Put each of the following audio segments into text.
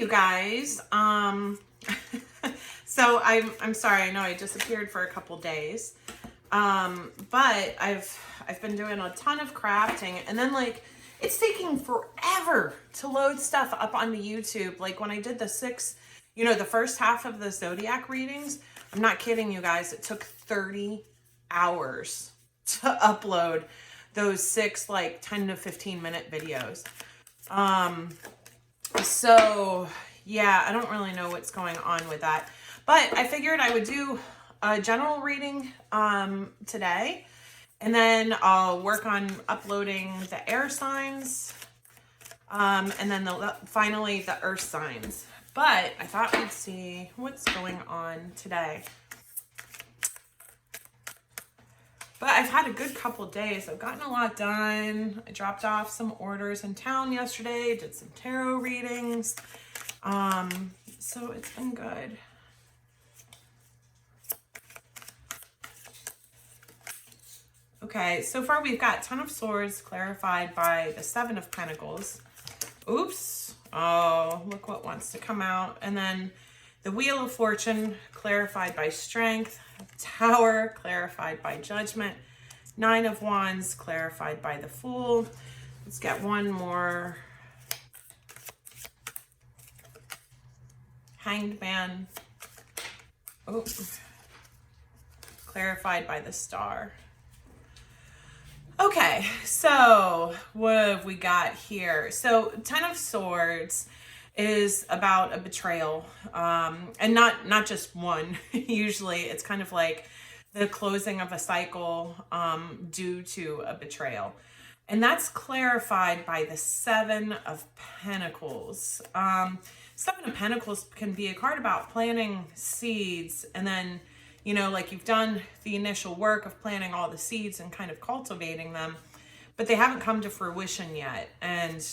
you guys. So I'm sorry. I know I disappeared for a couple days. But I've been doing a ton of crafting, and then like it's taking forever to load stuff up onto YouTube. Like when I did the the first half of the zodiac readings, I'm not kidding you guys, it took 30 hours to upload those 6 like 10 to 15 minute videos. So yeah, I don't really know what's going on with that, but I figured I would do a general reading today, and then I'll work on uploading the air signs, and then finally the earth signs. But I thought we'd see what's going on today. But I've had a good couple days. I've gotten a lot done. I dropped off some orders in town yesterday, did some tarot readings. So it's been good. Okay, so far we've got Ten of Swords clarified by the Seven of Pentacles. Oops. Oh, look what wants to come out. And then the Wheel of Fortune clarified by Strength. Tower clarified by Judgment. Nine of Wands clarified by the Fool. Let's get one more. Hanged Man. Oh, clarified by the Star. Okay, so what have we got here? So Ten of Swords is about a betrayal, and not just one. Usually it's kind of like the closing of a cycle due to a betrayal. And that's clarified by the Seven of Pentacles. Seven of Pentacles can be a card about planting seeds, and then, like you've done the initial work of planting all the seeds and kind of cultivating them, but they haven't come to fruition yet, and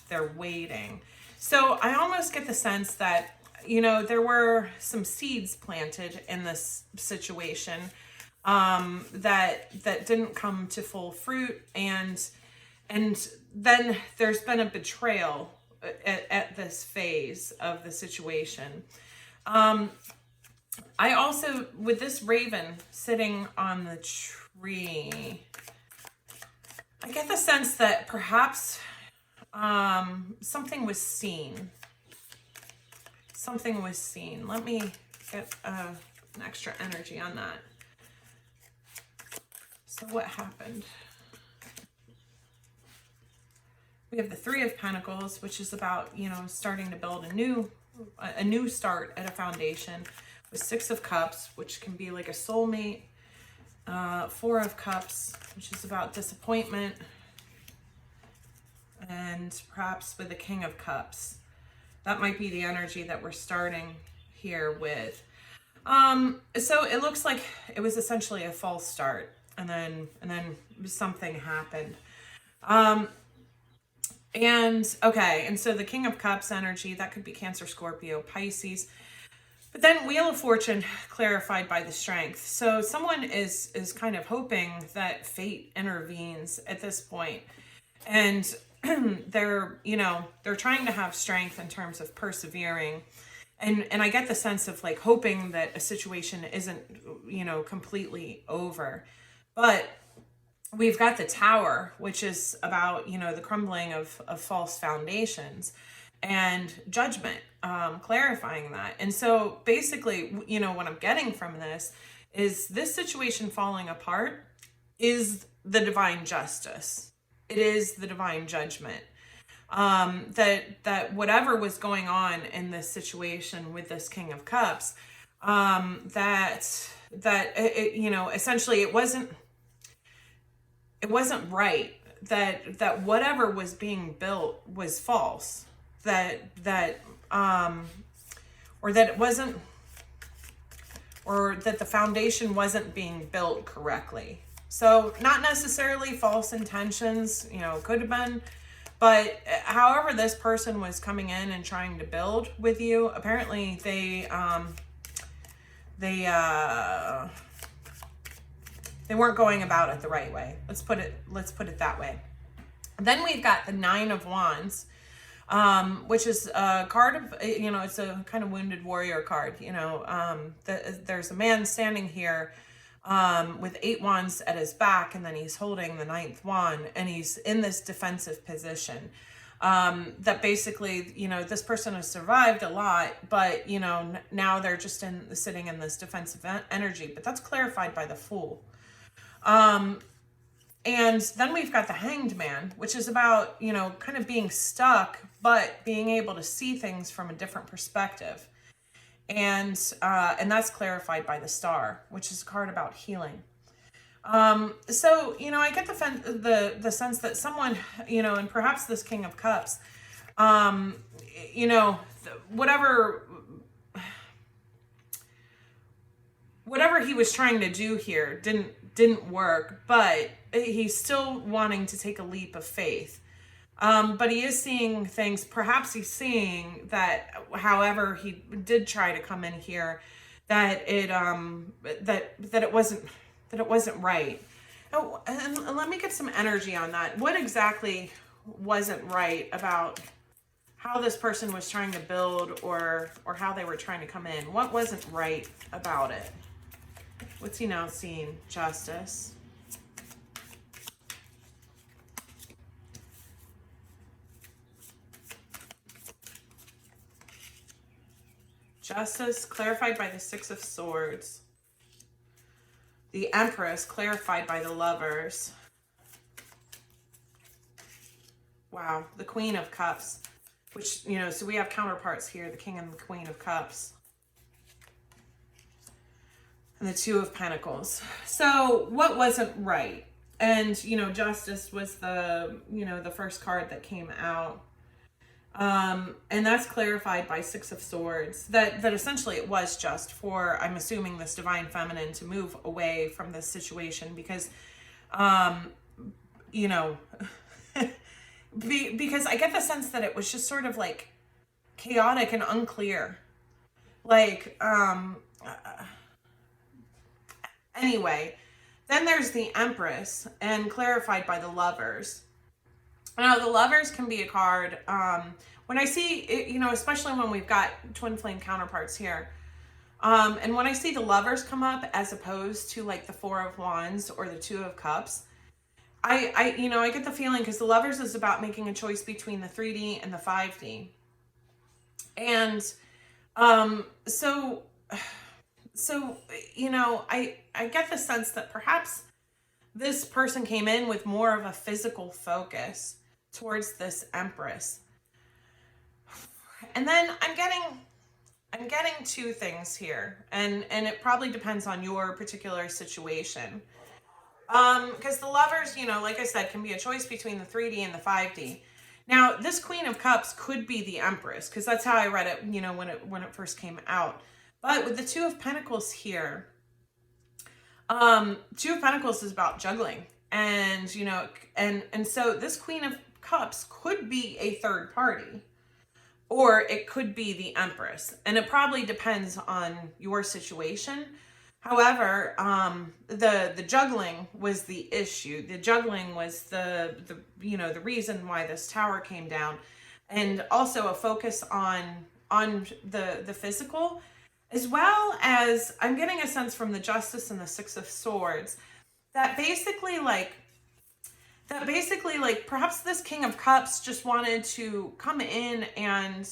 they're waiting. So I almost get the sense that, there were some seeds planted in this situation that didn't come to full fruit, and then there's been a betrayal at this phase of the situation. I also, with this raven sitting on the tree, I get the sense that perhaps something was seen. Something was seen. Let me get an extra energy on that. So what happened? We have the Three of Pentacles, which is about, starting to build a new start at a foundation. With Six of Cups, which can be like a soulmate. Four of Cups, which is about disappointment. And perhaps with the King of Cups. That might be the energy that we're starting here with. So it looks like it was essentially a false start, and then something happened. And so the King of Cups energy, that could be Cancer, Scorpio, Pisces. But then Wheel of Fortune clarified by the Strength. So someone is kind of hoping that fate intervenes at this point. And they're trying to have strength in terms of persevering. And I get the sense of like hoping that a situation isn't, completely over. But we've got the Tower, which is about, the crumbling of false foundations, and Judgment, clarifying that. And so basically, what I'm getting from this is this situation falling apart is the divine justice. It is the divine judgment. That whatever was going on in this situation with this King of Cups, essentially it wasn't right, that whatever was being built was false, or that the foundation wasn't being built correctly. So not necessarily false intentions, could have been, but however this person was coming in and trying to build with you, apparently they weren't going about it the right way. Let's put it that way. Then we've got the Nine of Wands, which is a card of, it's a kind of wounded warrior card. There's a man standing here with 8 wands at his back, and then he's holding the 9th wand, and he's in this defensive position. That basically, this person has survived a lot, but, now they're just sitting in this defensive energy, but that's clarified by the Fool. And then we've got the Hanged Man, which is about, kind of being stuck, but being able to see things from a different perspective. And that's clarified by the Star, which is a card about healing. So, I get the sense that someone, and perhaps this King of Cups, whatever he was trying to do here didn't work, but he's still wanting to take a leap of faith. But he is seeing things, perhaps he's seeing that however he did try to come in here, that it wasn't right. Oh, and let me get some energy on that. What exactly wasn't right about how this person was trying to build or how they were trying to come in? What wasn't right about it? What's he now seeing? Justice. Justice clarified by the 6 of Swords. The Empress clarified by the Lovers. Wow, the Queen of Cups, which, so we have counterparts here, the King and the Queen of Cups. And the 2 of Pentacles. So what wasn't right? And, Justice was the first card that came out. And that's clarified by 6 of Swords, that essentially it was just for, I'm assuming, this Divine Feminine to move away from this situation because, because I get the sense that it was just sort of like chaotic and unclear. Anyway, then there's the Empress, and clarified by the Lovers. Now, the Lovers can be a card, when I see it, especially when we've got twin flame counterparts here, and when I see the Lovers come up as opposed to like the 4 of Wands or the 2 of Cups, I get the feeling, because the Lovers is about making a choice between the 3D and the 5D. And so I get the sense that perhaps this person came in with more of a physical focus towards this Empress. And then I'm getting 2 things here, and it probably depends on your particular situation. Because the Lovers, like I said, can be a choice between the 3D and the 5D. Now, this Queen of Cups could be the Empress, because that's how I read it, when it first came out. But with the 2 of Pentacles here, 2 of Pentacles is about juggling, and and so this Queen of Cups could be a third party, or it could be the Empress, and it probably depends on your situation. However, the juggling was the issue. The juggling was the reason why this tower came down, and also a focus on the physical. As well as, I'm getting a sense from the Justice and the 6 of Swords that basically perhaps this King of Cups just wanted to come in and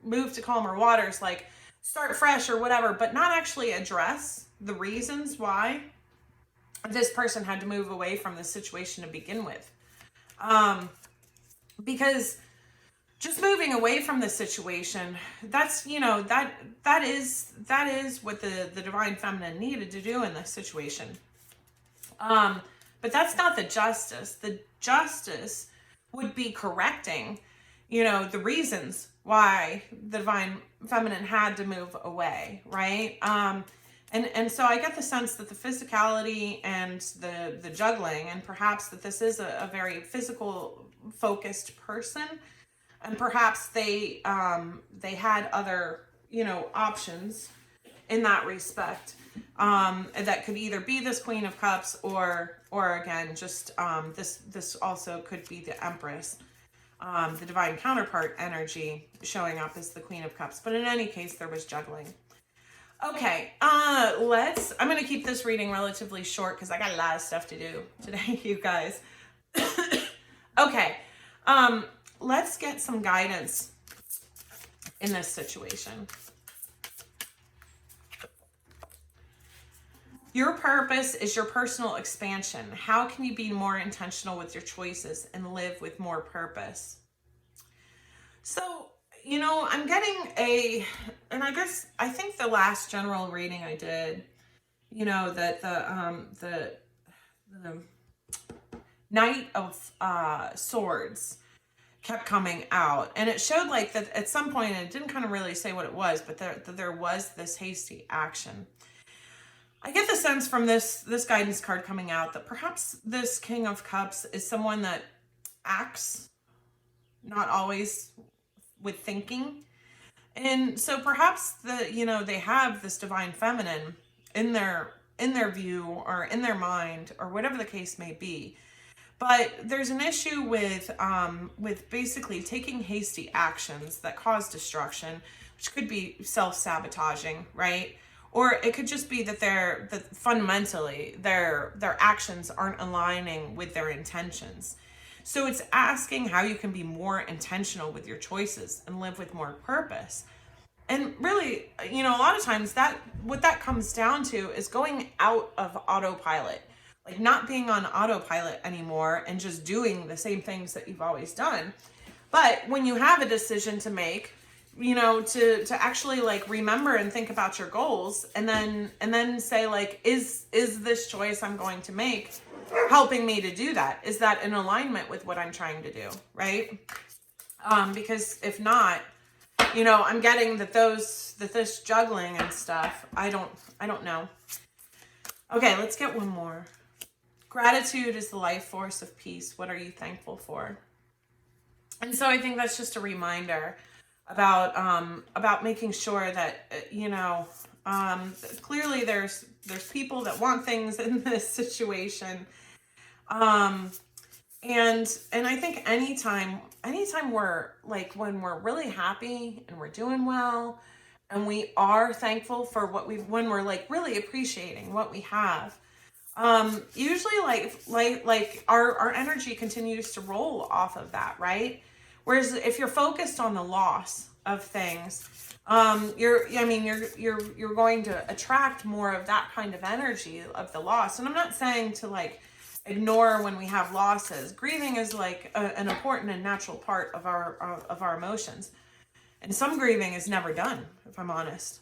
move to calmer waters, like start fresh or whatever, but not actually address the reasons why this person had to move away from the situation to begin with. Because just moving away from the situation, that's, that is what the Divine Feminine needed to do in this situation. But that's not the Justice. The Justice would be correcting, the reasons why the Divine Feminine had to move away, right? And so I get the sense that the physicality and the juggling, and perhaps that this is a very physical focused person, and perhaps they had other, options in that respect, that could either be this Queen of Cups or again, just, this also could be the Empress. the divine counterpart energy showing up as the Queen of Cups. But in any case, there was juggling. Okay, I'm going to keep this reading relatively short because I got a lot of stuff to do today, you guys. Okay, let's get some guidance in this situation. Your purpose is your personal expansion. How can you be more intentional with your choices and live with more purpose? So, I'm getting and I think the last general reading I did, that the Knight of Swords kept coming out, and it showed like that at some point, and it didn't kind of really say what it was, but there was this hasty action. I get the sense from this guidance card coming out that perhaps this King of Cups is someone that acts not always with thinking. And so perhaps they have this divine feminine in their view or in their mind or whatever the case may be. But there's an issue with basically taking hasty actions that cause destruction, which could be self-sabotaging, right? Or it could just be that fundamentally their actions aren't aligning with their intentions. So it's asking how you can be more intentional with your choices and live with more purpose. And really, a lot of times what that comes down to is going out of autopilot, like not being on autopilot anymore and just doing the same things that you've always done. But when you have a decision to make, to actually like remember and think about your goals and then say like, is this choice I'm going to make helping me to do that? Is that in alignment with what I'm trying to do? Right? Because if not, I'm getting that this juggling and stuff, I don't know. Okay, let's get one more. Gratitude is the life force of peace. What are you thankful for? And so I think that's just a reminder about making sure that, clearly there's people that want things in this situation. And I think anytime we're like, when we're really happy and we're doing well and we are thankful for when we're like really appreciating what we have, usually like our energy continues to roll off of that, right? Whereas if you're focused on the loss of things, you're going to attract more of that kind of energy of the loss. And I'm not saying to like ignore when we have losses. Grieving is like an important and natural part of our emotions. And some grieving is never done, if I'm honest.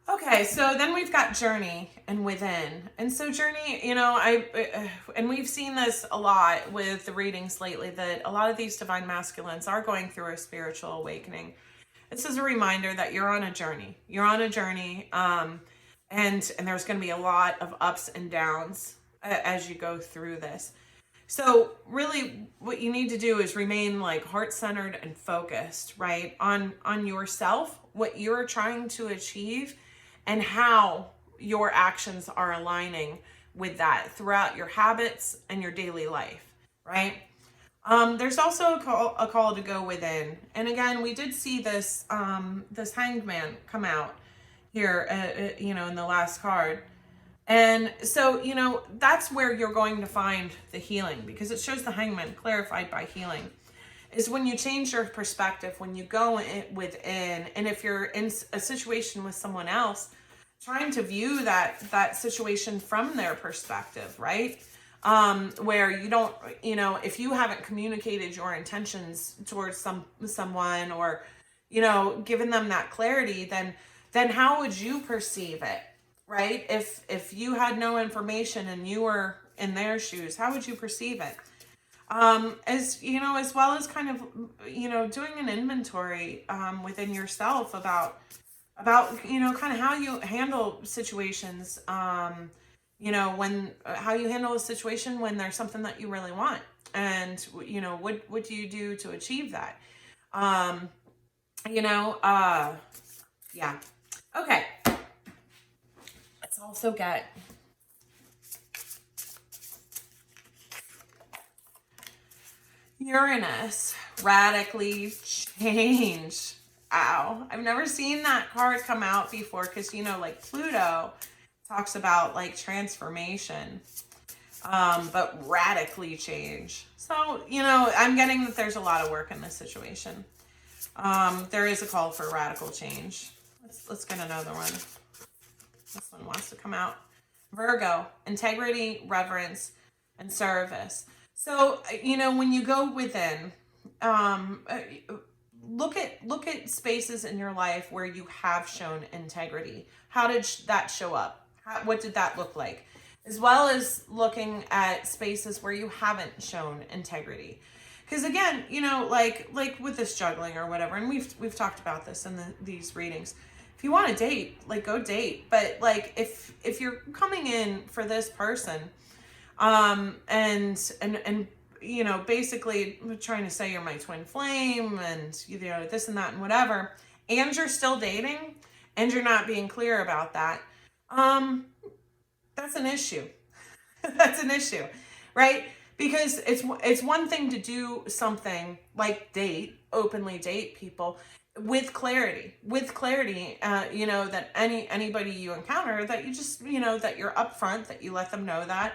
Okay, so then we've got journey and within. And so journey, and we've seen this a lot with the readings lately, that a lot of these divine masculines are going through a spiritual awakening. This is a reminder that you're on a journey. You're on a journey, and there's going to be a lot of ups and downs as you go through this. So really what you need to do is remain like heart-centered and focused, right? On yourself, what you're trying to achieve, and how your actions are aligning with that throughout your habits and your daily life, right? There's also a call to go within. And again, we did see this Hanged Man come out here, in the last card. And so, that's where you're going to find the healing, because it shows the Hangman clarified by healing. Is when you change your perspective, when you go within, and if you're in a situation with someone else, trying to view that situation from their perspective, right? Where you don't, if you haven't communicated your intentions towards someone, or, given them that clarity, then how would you perceive it, right? If you had no information and you were in their shoes, how would you perceive it? As well as kind of, doing an inventory within yourself about kind of how you handle situations, when how you handle a situation when there's something that you really want, and what do you do to achieve that? Yeah. Okay. Let's also get Uranus, radically change. Ow. I've never seen that card come out before because, you know, like Pluto talks about like transformation, but radically change. So, you know, I'm getting that there's a lot of work in this situation. There is a call for radical change. Let's get another one. This one wants to come out. Virgo, integrity, reverence, and service. So, you know, when you go within, look at spaces in your life where you have shown integrity. How did that show up? What did that look like? As well as looking at spaces where you haven't shown integrity. Because again, you know, like with this juggling or whatever, and we've talked about this in these readings. If you want to date, like go date. But like if you're coming in for this person, and you know, basically trying to say you're my twin flame and you know this and that and whatever, and you're still dating and you're not being clear about that, that's an issue. That's an issue, right? Because it's one thing to do something like date, openly date people with clarity, you know, that anybody you encounter, that you just, you know, that you're upfront, that you let them know that,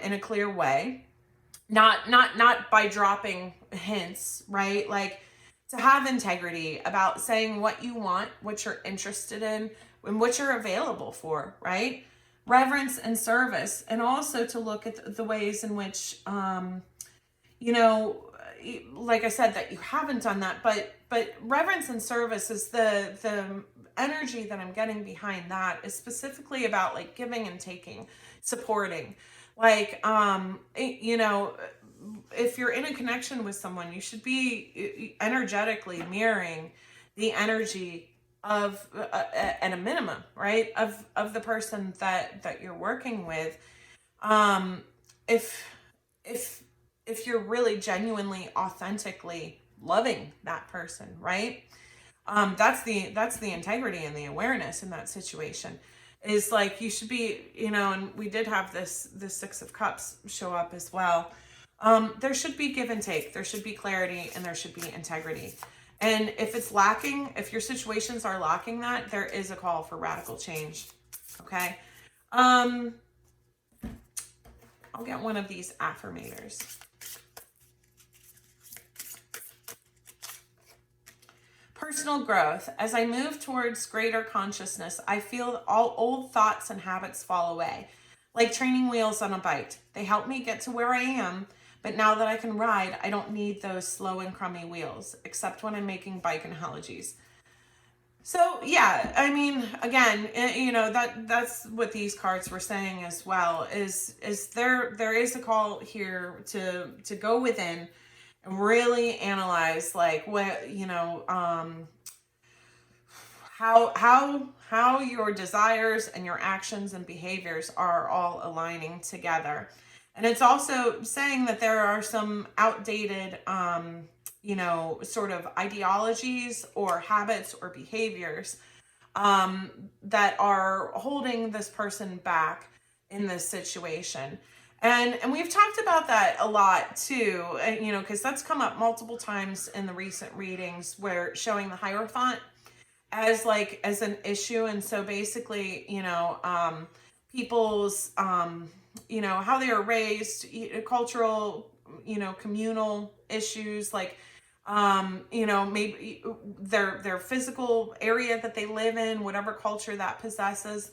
in a clear way, not by dropping hints, right? Like to have integrity about saying what you want, what you're interested in, and what you're available for, right? Reverence and service, and also to look at the ways in which, you know, like I said, that you haven't done that, but reverence and service is the energy that I'm getting behind that is specifically about like giving and taking, supporting, like, you know, if you're in a connection with someone, you should be energetically mirroring the energy of at a minimum, right, of the person that you're working with. If you're really genuinely authentically loving that person, right, that's the integrity and the awareness in that situation, is like you should be, you know. And we did have this Six of Cups show up as well. There should be give and take, there should be clarity, and there should be integrity. And if it's lacking, if your situations are lacking that, there is a call for radical change. Okay. I'll get one of these affirmators. Personal growth. As I move towards greater consciousness, I feel all old thoughts and habits fall away. Like training wheels on a bike. They help me get to where I am, but now that I can ride, I don't need those slow and crummy wheels, except when I'm making bike analogies. So yeah, I mean, again, you know, that's what these cards were saying as well, is there is a call here to go within and really analyze, like, what, you know, how your desires and your actions and behaviors are all aligning together. And it's also saying that there are some outdated, you know, sort of ideologies or habits or behaviors, that are holding this person back in this situation. And we've talked about that a lot too, you know, because that's come up multiple times in the recent readings, where showing the Hierophant as an issue. And so basically, you know, people's, you know, how they are raised, cultural, you know, communal issues, like, you know, maybe their physical area that they live in, whatever culture that possesses.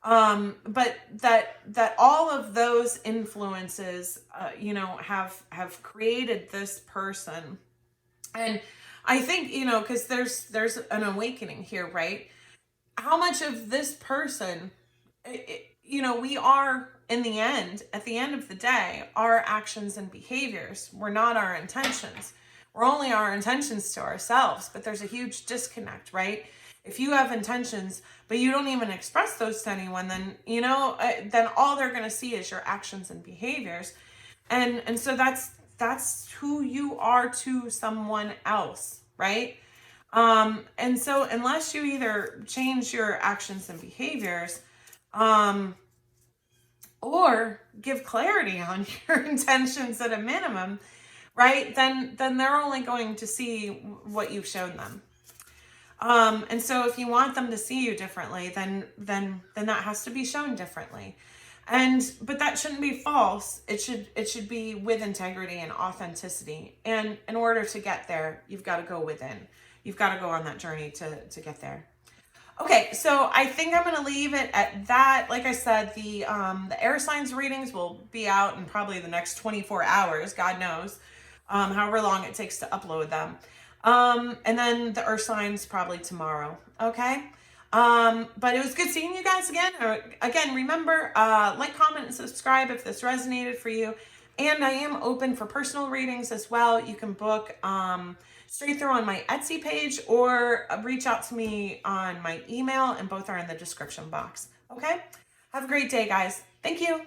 But that all of those influences, you know, have created this person. And I think, you know, because there's an awakening here, right? How much of this person, you know, we are, in the end, at the end of the day, our actions and behaviors were not our intentions. We're only our intentions to ourselves, but there's a huge disconnect, right? If you have intentions, but you don't even express those to anyone, then, you know, then all they're going to see is your actions and behaviors. And so that's who you are to someone else, right? And so unless you either change your actions and behaviors, or give clarity on your intentions at a minimum, right? Then they're only going to see what you've shown them. And so if you want them to see you differently, then that has to be shown differently. But that shouldn't be false. It should be with integrity and authenticity. And in order to get there, you've got to go within. You've got to go on that journey to get there. Okay, so I think I'm gonna leave it at that. Like I said, the air signs readings will be out in probably the next 24 hours, God knows, however long it takes to upload them. And then the earth signs probably tomorrow. Okay. But it was good seeing you guys again. Again, remember, like, comment, and subscribe if this resonated for you. And I am open for personal readings as well. You can book straight through on my Etsy page or reach out to me on my email, and both are in the description box. Okay? Have a great day, guys. Thank you.